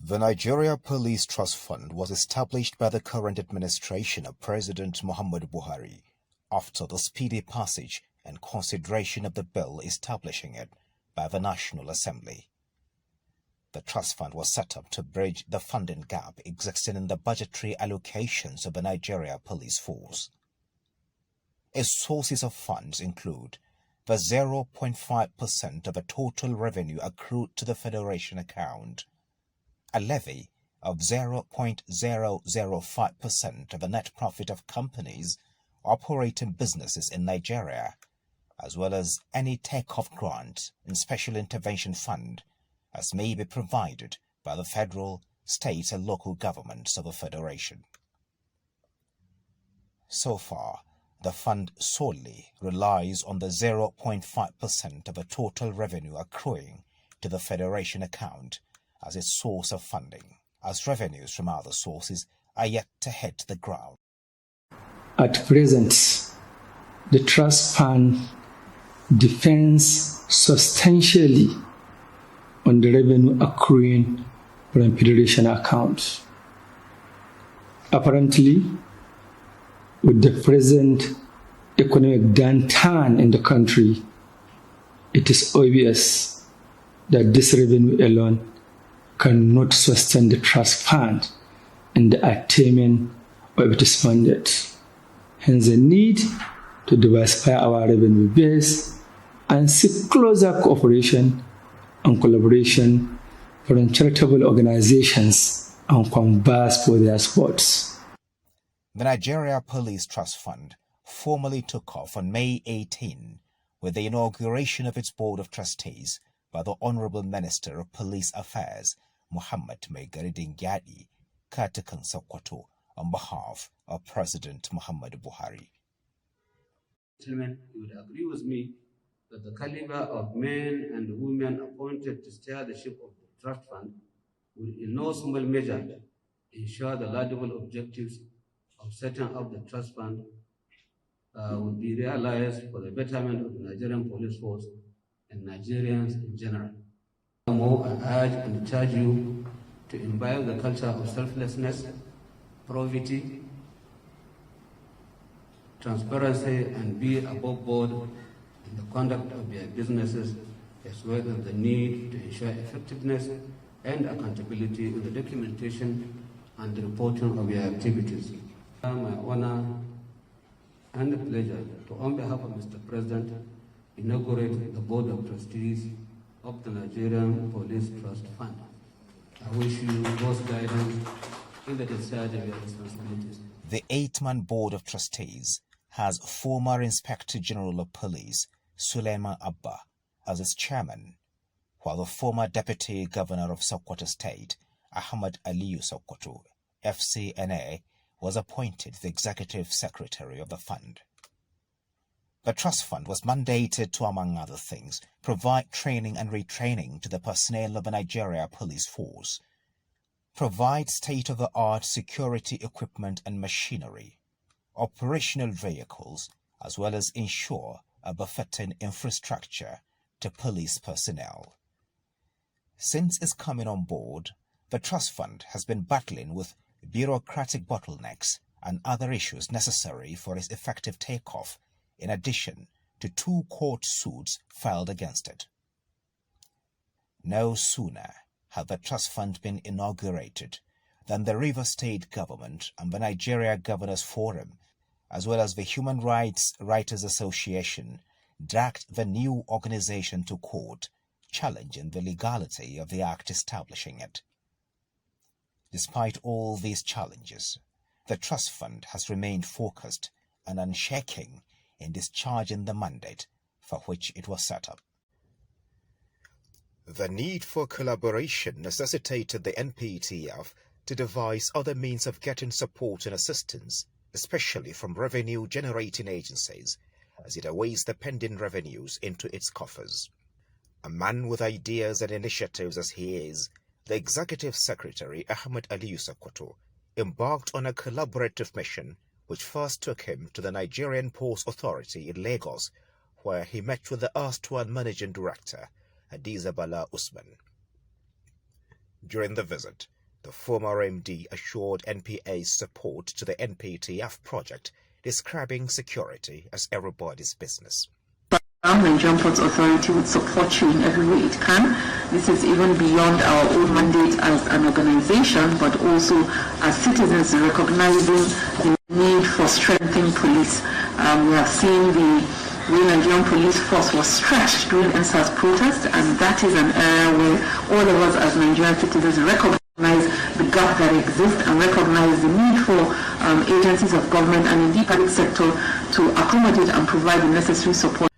The Nigeria Police Trust Fund was established by the current administration of President Muhammadu Buhari after the speedy passage and consideration of the bill establishing it by the National Assembly. The trust fund was set up to bridge the funding gap existing in the budgetary allocations of the Nigeria Police Force. Its sources of funds include the 0.5% of the total revenue accrued to the Federation account, a levy of 0.005% of the net profit of companies operating businesses in Nigeria, as well as any take-off grant and special intervention fund as may be provided by the federal, state and local governments of the Federation. So far, the fund solely relies on the 0.5% of the total revenue accruing to the Federation account as its source of funding, as revenues from other sources are yet to hit the ground. At present, the trust fund depends substantially on the revenue accruing from Federation accounts. Apparently, with the present economic downturn in the country, it is obvious that this revenue alone cannot sustain the trust fund and the attainment of its mandate. Hence the need to diversify our revenue base and seek closer cooperation and collaboration from charitable organizations and converse for their supports. The Nigeria Police Trust Fund formally took off on May 18 with the inauguration of its Board of Trustees by the Honorable Minister of Police Affairs, Muhammad Maigaridin Gyadi, Katakan Sokoto, on behalf of President Muhammadu Buhari. Gentlemen, you would agree with me that the caliber of men and women appointed to steer the ship of the Trust Fund will in no small measure ensure the laudable objectives of setting up the Trust Fund will be realized for the betterment of the Nigerian police force and Nigerians in general. Furthermore, I urge and charge you to imbibe the culture of selflessness, probity, transparency, and be above board in the conduct of their businesses, as well as the need to ensure effectiveness and accountability in the documentation and the reporting of their activities. It is my honor and a pleasure to, on behalf of Mr. President, inaugurate the Board of Trustees of the Nigerian Police Trust Fund. I wish you both guidance in the discharge of your responsibilities. The 8-man Board of Trustees has former Inspector General of Police Suleiman Abba as its chairman, while the former Deputy Governor of Sokoto State, Ahmad Aliyu Sokoto, FCNA, was appointed the Executive Secretary of the fund. The Trust Fund was mandated to, among other things, provide training and retraining to the personnel of the Nigeria Police Force, provide state-of-the-art security equipment and machinery, operational vehicles, as well as ensure a befitting infrastructure to police personnel. Since its coming on board, the Trust Fund has been battling with bureaucratic bottlenecks and other issues necessary for its effective takeoff, in addition to 2 court suits filed against it. No sooner had the Trust Fund been inaugurated than the Rivers State Government and the Nigeria Governors Forum, as well as the Human Rights Writers Association, dragged the new organization to court, challenging the legality of the act establishing it. Despite all these challenges, the Trust Fund has remained focused and unshaking in discharging the mandate for which it was set up. The need for collaboration necessitated the NPTF to devise other means of getting support and assistance, especially from revenue-generating agencies, as it awaits the pending revenues into its coffers. A man with ideas and initiatives as he is, the Executive Secretary Ahmad Aliyu Sokoto embarked on a collaborative mission which first took him to the Nigerian Ports Authority in Lagos, where he met with the erstwhile Managing Director, Hadiza Bala Usman. During the visit, The former MD assured NPA's support to the NPTF project, describing security as everybody's business. The Nigerian Ports Authority would support you in every way it can. This is even beyond our own mandate as an organization, but also as citizens recognizing the need for strengthening police. We have seen the Nigerian police force was stretched during NSAS protest, and that is an area where all of us as Nigerian citizens recognize the gap that exists and recognize the need for agencies of government and indeed public sector to accommodate and provide the necessary support.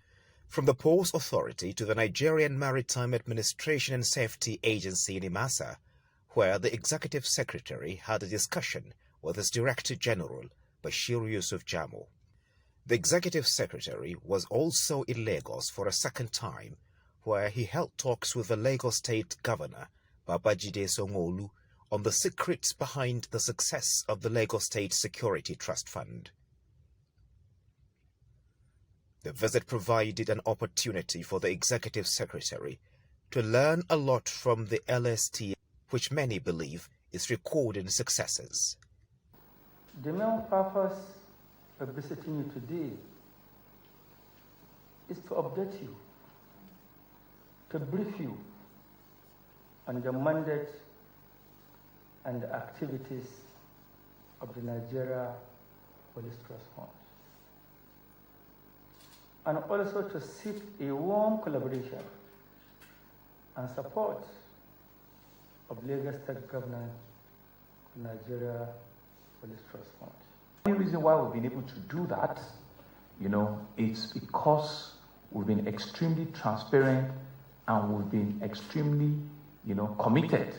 From the Ports Authority to the Nigerian Maritime Administration and Safety Agency in IMASA, where the Executive Secretary had a discussion with his Director General, Bashir Yusuf Jamo. The Executive Secretary was also in Lagos for a second time, where he held talks with the Lagos State Governor, Babajide Sanwo-Olu, on the secrets behind the success of the Lagos State Security Trust Fund. The visit provided an opportunity for the Executive Secretary to learn a lot from the LST, which many believe is recording successes. The main purpose of visiting you today is to update you, to brief you on the mandate and the activities of the Nigeria Police Trust Fund, and also to seek a warm collaboration and support of Lagos State Government Nigeria Police Trust Fund. The only reason why we've been able to do that, it's because we've been extremely transparent and we've been extremely, committed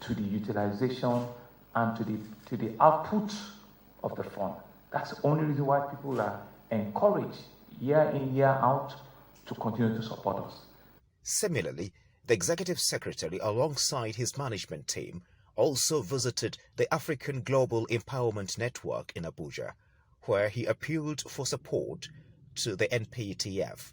to the utilization and to the output of the fund. That's the only reason why people are encouraged year in, year out to continue to support us. Similarly, the Executive Secretary, alongside his management team, also visited the African Global Empowerment Network in Abuja, where he appealed for support to the NPTF.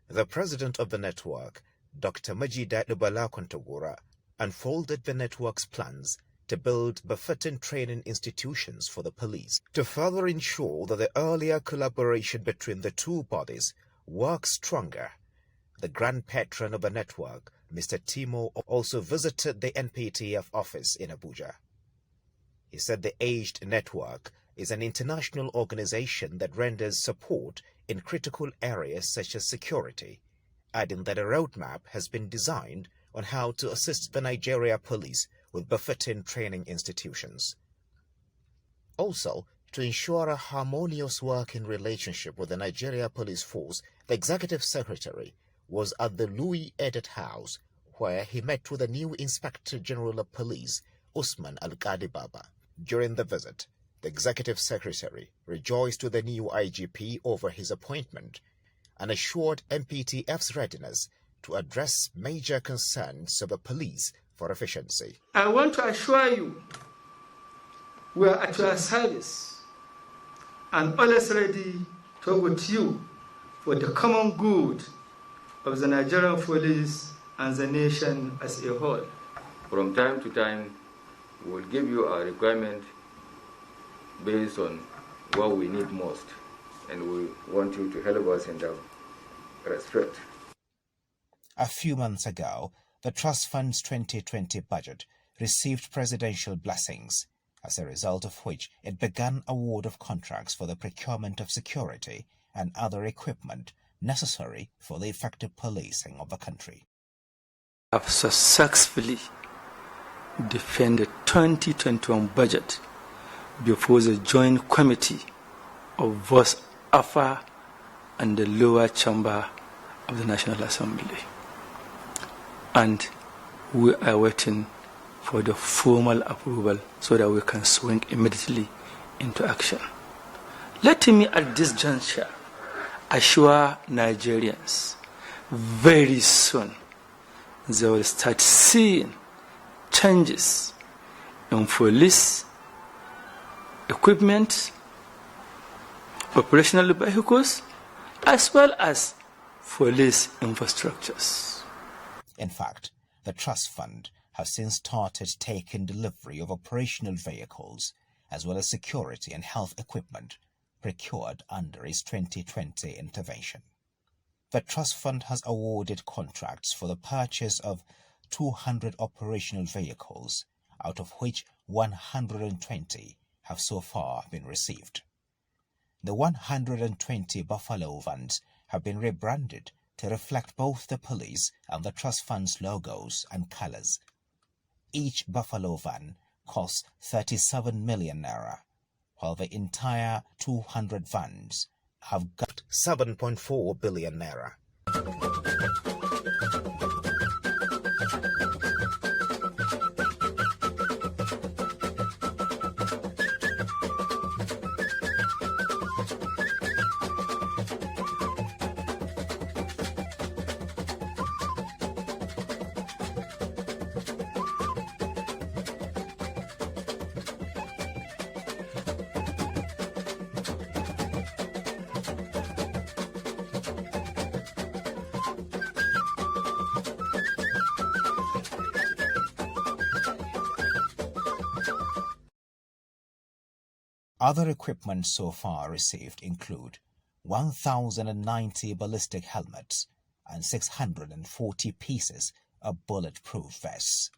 The president of the network, Dr. Majida Lubala Kontagura, unfolded the network's plans to build befitting training institutions for the police to further ensure that the earlier collaboration between the two bodies works stronger. The grand patron of the network, Mr. Timo, also visited the NPTF office in Abuja. He said the Aged Network is an international organization that renders support in critical areas such as security, adding that a roadmap has been designed on how to assist the Nigeria police with befitting training institutions. Also, to ensure a harmonious working relationship with the Nigeria Police Force, the Executive Secretary was at the Louis Edet House, where he met with the new Inspector General of Police, Usman Al-Qadi Baba. During the visit, the Executive Secretary rejoiced with the new IGP over his appointment and assured NPTF's readiness to address major concerns of the police for efficiency. I want to assure you we are at your service and always ready to work with you for the common good of the Nigerian police and the nation as a whole. From time to time, we will give you our requirement based on what we need most, and we want you to help us in that respect. A few months ago, the Trust Fund's 2020 budget received presidential blessings, as a result of which it began award of contracts for the procurement of security and other equipment necessary for the effective policing of the country. I've successfully defended 2021 budget before the Joint Committee of both AFA and the lower chamber of the National Assembly. And we are waiting for the formal approval so that we can swing immediately into action. Let me at this juncture assure Nigerians very soon they will start seeing changes in police equipment, operational vehicles, as well as police infrastructures. In fact, the Trust Fund have since started taking delivery of operational vehicles as well as security and health equipment procured under its 2020 intervention. The Trust Fund has awarded contracts for the purchase of 200 operational vehicles, out of which 120 have so far been received. The 120 Buffalo vans have been rebranded to reflect both the police and the Trust Fund's logos and colors. Each Buffalo van costs 37 million naira, while the entire 200 vans have got 7.4 billion naira. Other equipment so far received include 1,090 ballistic helmets and 640 pieces of bulletproof vests.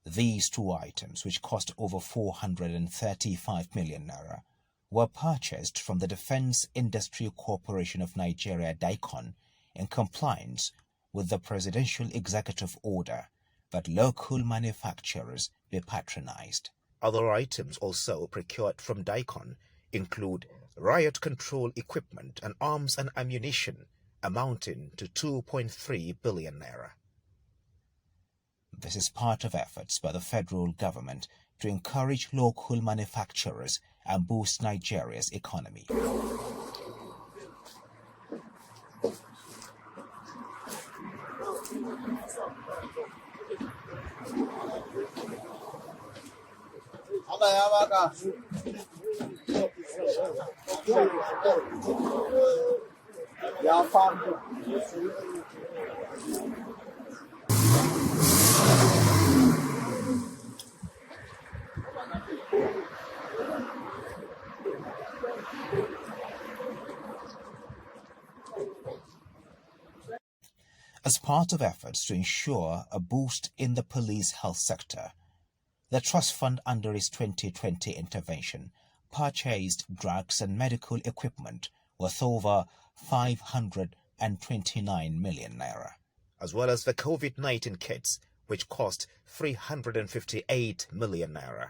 These two items, which cost over 435 million naira, were purchased from the Defense Industry Corporation of Nigeria (DICON) in compliance with the Presidential Executive Order that local manufacturers be patronized. Other items also procured from DICON include riot control equipment and arms and ammunition amounting to 2.3 billion naira. This is part of efforts by the federal government to encourage local manufacturers and boost Nigeria's economy. As part of efforts to ensure a boost in the police health sector, the Trust Fund, under its 2020 intervention, purchased drugs and medical equipment worth over 529 million naira, as well as the COVID-19 kits, which cost 358 million naira.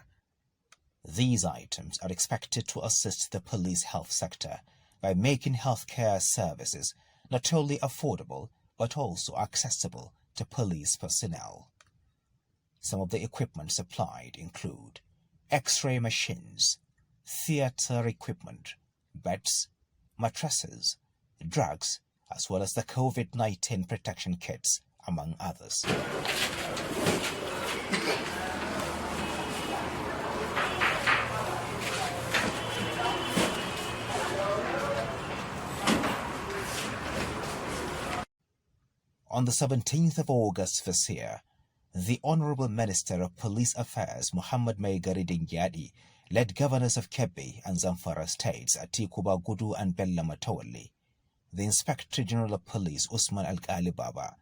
These items are expected to assist the police health sector by making healthcare services not only affordable but also accessible to police personnel. Some of the equipment supplied include X-ray machines, theater equipment, beds, mattresses, drugs, as well as the COVID-19 protection kits, among others. On the 17th of August this year, the Honorable Minister of Police Affairs, Muhammad Maigari Dingyadi, led governors of Kebbi and Zamfara states, Atiku Bagudu and Bello Matawalle, the Inspector General of Police, Usman Al-Ghali Baba,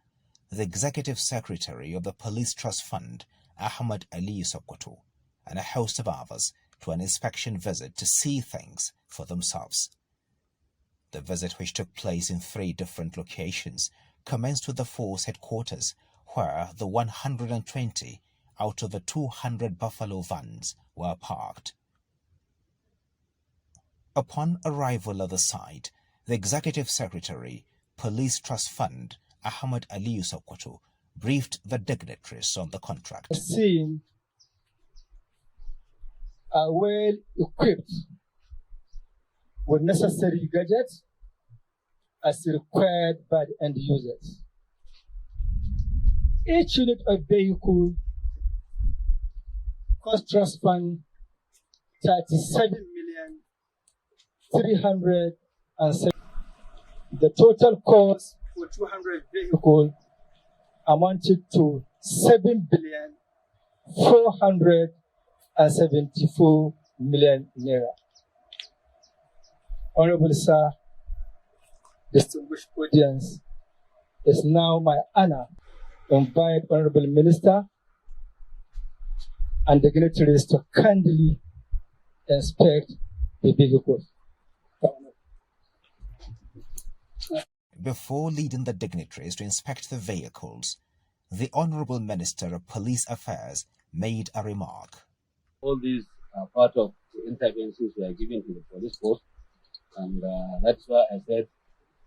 the Executive Secretary of the Police Trust Fund, Ahmad Ali Sokoto, and a host of others to an inspection visit to see things for themselves. The visit, which took place in 3 different locations, commenced with the force headquarters, where the 120 out of the 200 Buffalo vans were parked. Upon arrival at the site, the Executive Secretary, Police Trust Fund, Ahmad Ali Sokoto, briefed the dignitaries on the contract. The scene are well equipped with necessary gadgets as required by the end users. Each unit of vehicle cost Trust Fund 37,307,000. The total cost for 200 vehicles amounted to 7,474,000,000 naira. Honorable Sir, distinguished audience, it's now my honor to invite Honorable Minister and dignitaries to kindly inspect the vehicle. Before leading the dignitaries to inspect the vehicles, the Honorable Minister of Police Affairs made a remark. All these are part of the interventions we are giving to the police force, and that's why I said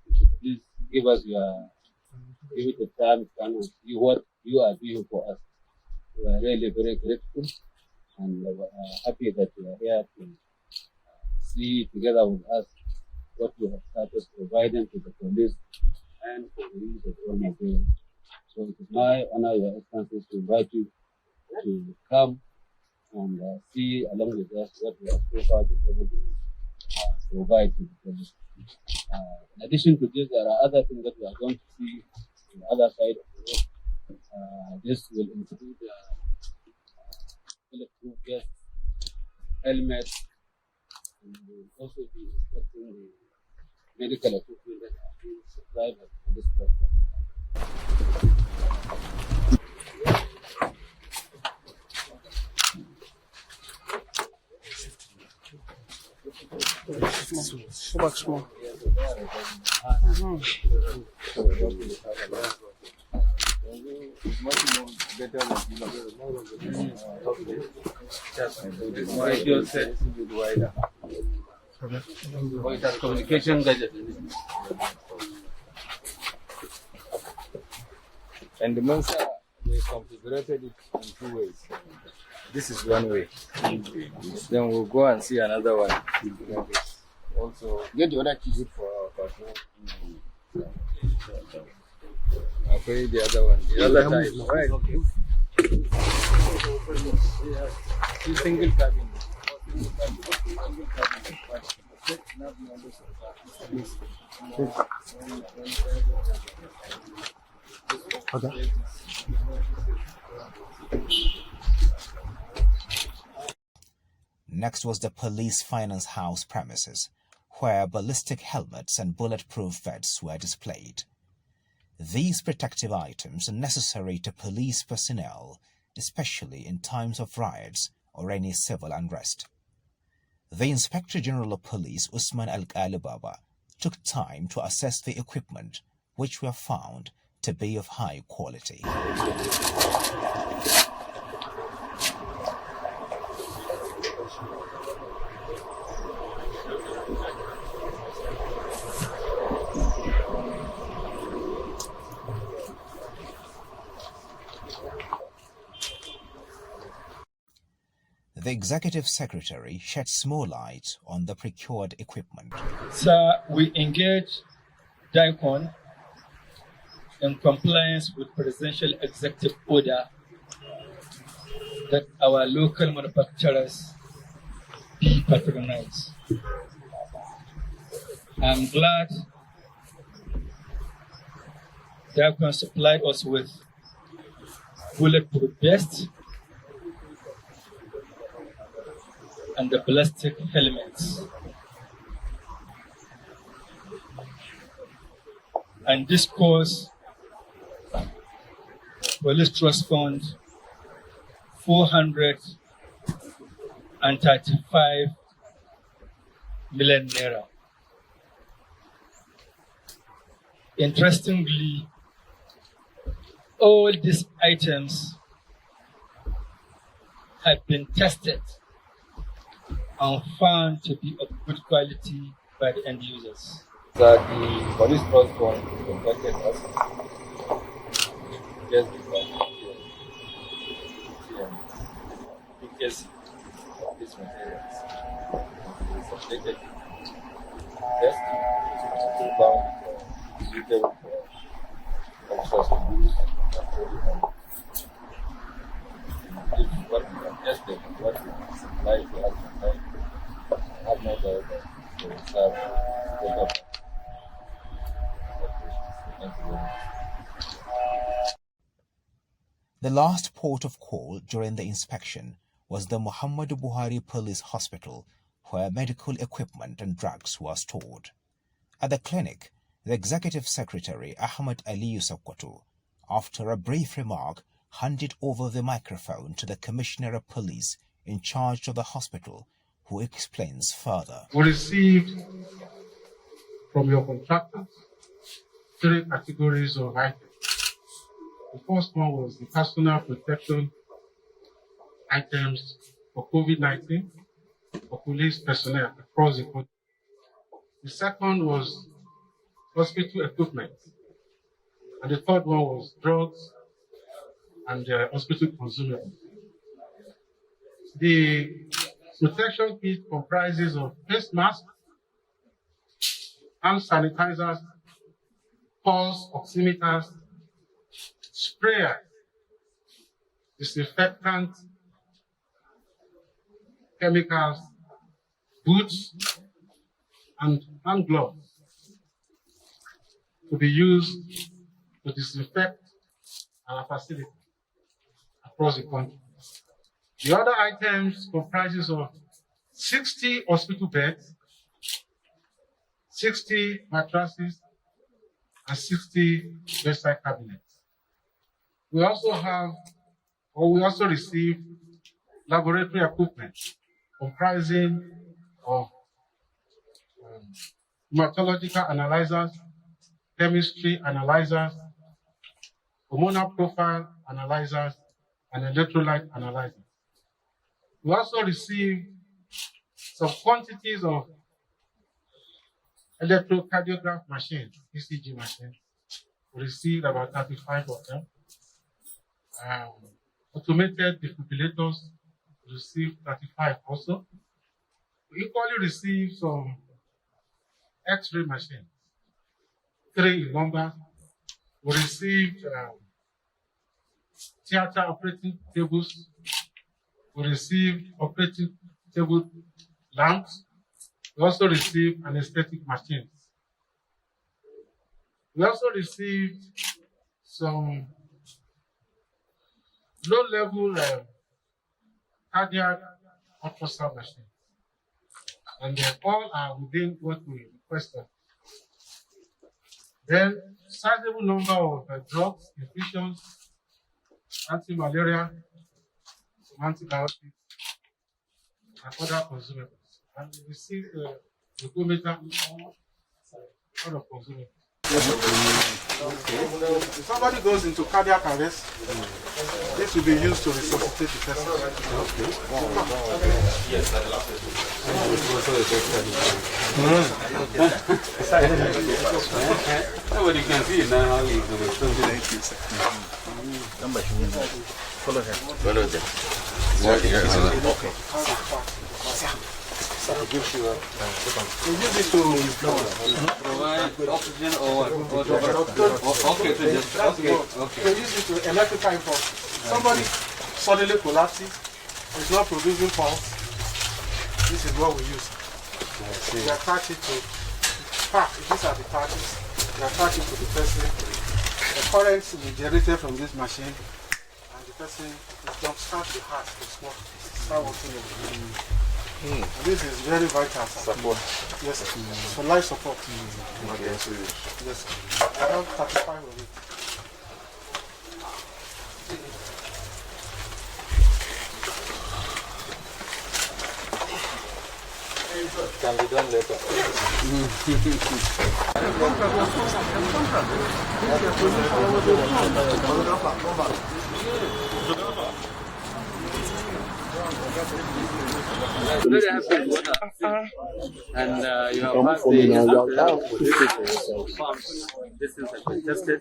you should please give it the time to come and see what you are doing for us. We are really very grateful, and happy that you are here to see together with us what we have started providing to the police and for the use of automobile. So it is my honor, Your Excellency, to invite you to come and see along with us what we have so far been able to provide to the police. In addition to this, there are other things that we are going to see on the other side of the road. This will include bulletproof vests, helmets, and we will also be inspecting the medical equipment that are being supplied by the police sector. Communication gadget. And the Mensa, they configured it in two ways. This is one way. Then we'll go and see another one. Also, get the other keys for our patrol. Okay, the other one. The other type, right? Single cabin. Okay. Next was the police finance house premises, where ballistic helmets and bulletproof vests were displayed. These protective items are necessary to police personnel, especially in times of riots or any civil unrest. The Inspector General of Police, Usman Al-Ali Baba, took time to assess the equipment, which were found to be of high quality. The Executive Secretary shed small light on the procured equipment. Sir, we engage DICON in compliance with Presidential Executive Order that our local manufacturers be patronized. I'm glad DICON supplied us with bulletproof vests and the ballistic helmets. And this cost Police Trust Fund 435 million naira. Interestingly, all these items have been tested and found to be of good quality by the end users. The Police Trust Fund contacted us just because because of these materials. We subjected test to found suitable for officers to use and if what we have tested, what we supplied to us, I have no doubt that they will serve better. The last port of call during the inspection was the Muhammadu Buhari Police Hospital, where medical equipment and drugs were stored. At the clinic, the Executive Secretary Ahmad Aliyu Sokoto, after a brief remark, handed over the microphone to the Commissioner of Police in charge of the hospital, who explains further. We received from your contractors 3 categories of items. The first one was the personal protection items for COVID-19 for police personnel across the country. The second was hospital equipment. And the third one was drugs and hospital consumables. The protection kit comprises of face masks, hand sanitizers, pulse oximeters, sprayers, disinfectant, chemicals, boots, and hand gloves to be used to disinfect our facility across the country. The other items comprises of 60 hospital beds, 60 mattresses, and 60 bedside cabinets. We also received laboratory equipment comprising of hematological analyzers, chemistry analyzers, hormonal profile analyzers, and electrolyte analyzers. We also received some quantities of electrocardiograph machines, ECG machines. We received about 35 of them. Automated defibrillators, we received 35 also. We equally received some X-ray machines, 3 in number. We received theater operating tables. We received operating table lamps. We also received anesthetic machines. We also received some low-level cardiac ultrasound machines. And they all are within what we requested. Then, sizable number of drugs, infusions, anti-malaria, some antibiotics, and other consumables. And we received the glucometer, other consumables. If somebody goes into cardiac arrest, this will be used to resuscitate the person. Yes, nobody can see it now. How you do it? Thank you, sir. Follow them. Follow them. Okay. Gives you use it to provide oxygen or okay, to just okay. Use it to electrify pulse. Somebody suddenly collapses, it's not producing pulse. This is what we use. We attach it to these are the patches. We attach it to the person. The current will be generated from this machine, and the person jumpstart the heart to start working. This is very vital. Support. Yes, for life support. Yes, I have 35 of it. Can be done later. Very happy with what and you have passed the farms. Distance has been tested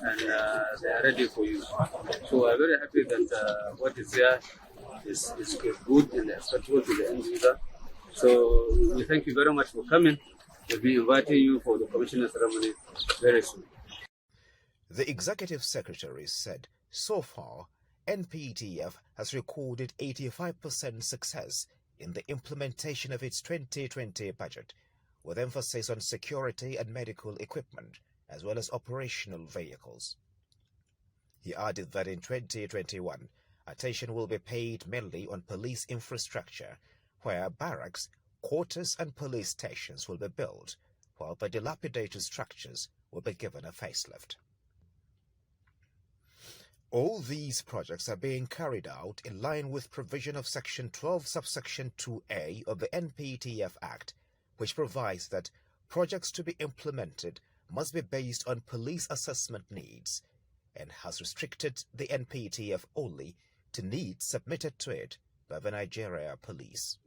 and they are ready for use. So I'm very happy that what is there is good and acceptable to the end user. So we thank you very much for coming. We'll be inviting you for the commissioner ceremony very soon. The Executive Secretary said so far NPTF has recorded 85% success in the implementation of its 2020 budget, with emphasis on security and medical equipment, as well as operational vehicles. He added that in 2021, attention will be paid mainly on police infrastructure, where barracks, quarters and police stations will be built, while the dilapidated structures will be given a facelift. All these projects are being carried out in line with provision of Section 12, subsection 2A of the NPTF Act, which provides that projects to be implemented must be based on police assessment needs, and has restricted the NPTF only to needs submitted to it by the Nigeria Police.